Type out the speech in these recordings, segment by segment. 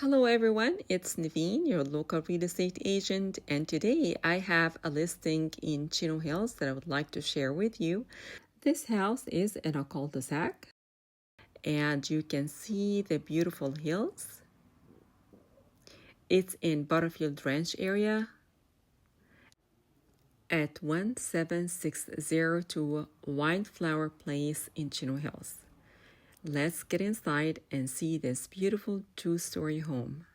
Hello everyone, it's Niveen, your local real estate agent, and today I have a listing in Chino Hills that I would like to share with you. This house is in a cul-de-sac, and you can see the beautiful hills. It's in Butterfield Ranch area at 17602 Wildflower Place in Chino Hills. Let's get inside and see this beautiful two-story home.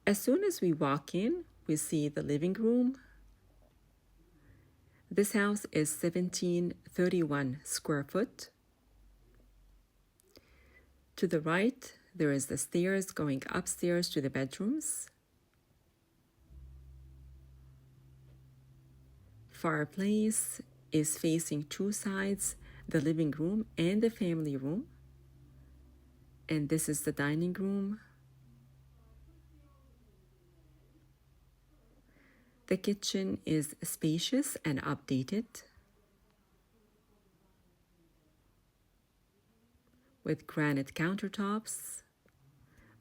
As soon as we walk in, we see the living room. This house is 1731 square foot. To the right, there is the stairs going upstairs to the bedrooms. Fireplace is facing two sides, the living room and the family room. And this is the dining room. The kitchen is spacious and updated, with granite countertops,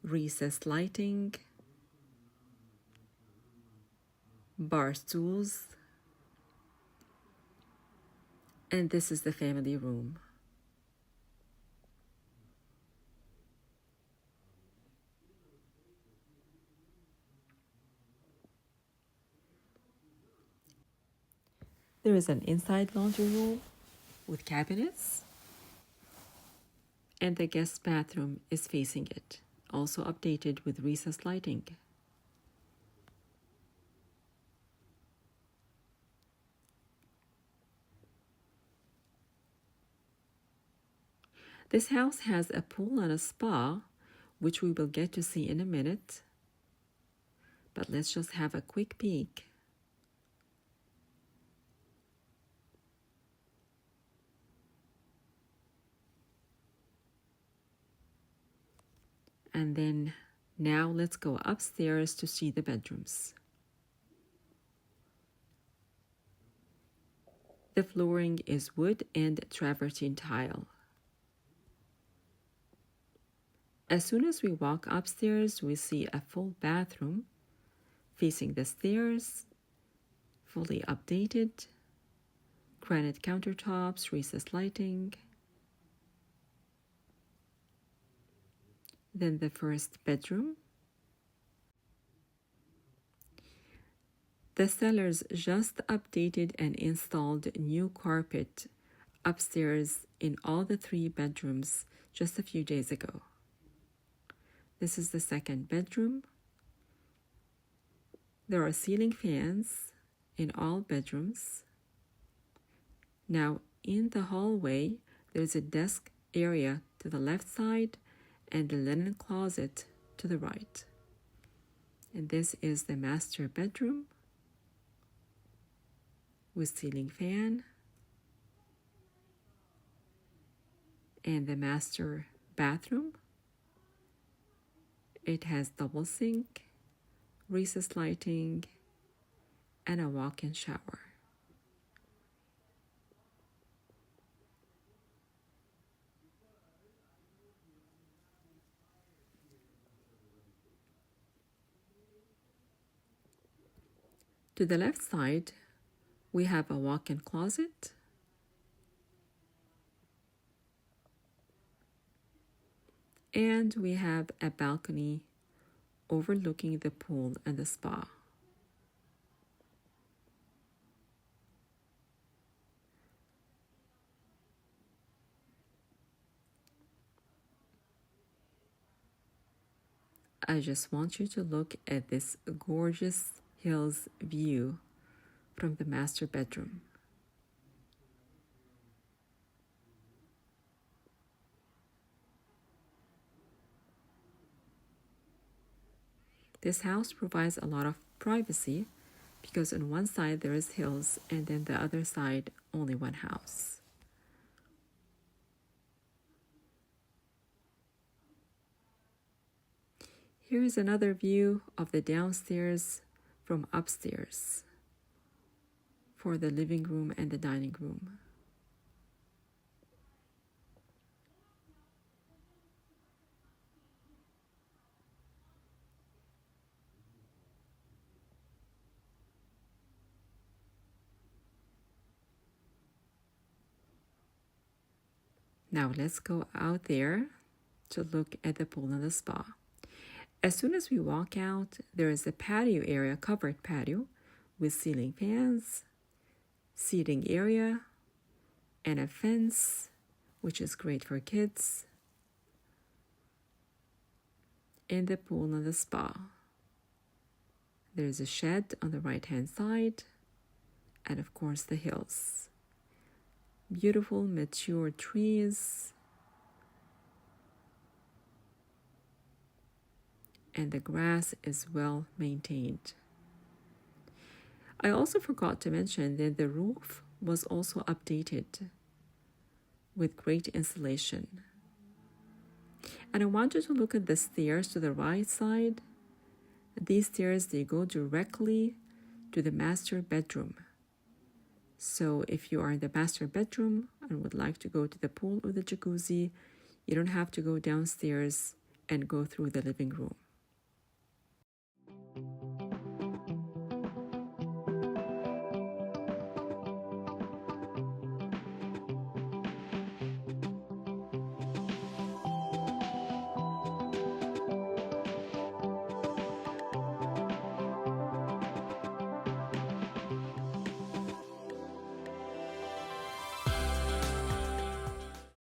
recessed lighting, bar stools, and this is the family room. There is an inside laundry room with cabinets, and the guest bathroom is facing it, also updated with recessed lighting. This house has a pool and a spa, which we will get to see in a minute. But let's just have a quick peek. And then now let's go upstairs to see the bedrooms. The flooring is wood and travertine tile. As soon as we walk upstairs, we see a full bathroom facing the stairs, fully updated, granite countertops, recessed lighting. Then the first bedroom. The sellers just updated and installed new carpet upstairs in all the three bedrooms just a few days ago. This is the second bedroom. There are ceiling fans in all bedrooms. Now, in the hallway, there's a desk area to the left side and the linen closet to the right. And this is the master bedroom with ceiling fan, and the master bathroom. It has double sink, recessed lighting, and a walk-in shower. To the left side, we have a walk-in closet, and we have a balcony overlooking the pool and the spa. I just want you to look at this gorgeous hills view from the master bedroom. This house provides a lot of privacy because on one side there is hills and then the other side only one house. Here is another view of the downstairs from upstairs. for the living room and the dining room. Now let's go out there to look at the pool and the spa. As soon as we walk out, there is a patio area, covered patio, with ceiling fans, seating area, and a fence, which is great for kids, and the pool and the spa. There's a shed on the right-hand side, and of course the hills. Beautiful mature trees, and the grass is well maintained. I also forgot to mention that the roof was also updated with great insulation. And I want you to look at the stairs to the right side. These stairs, they go directly to the master bedroom. So if you are in the master bedroom and would like to go to the pool or the jacuzzi, you don't have to go downstairs and go through the living room.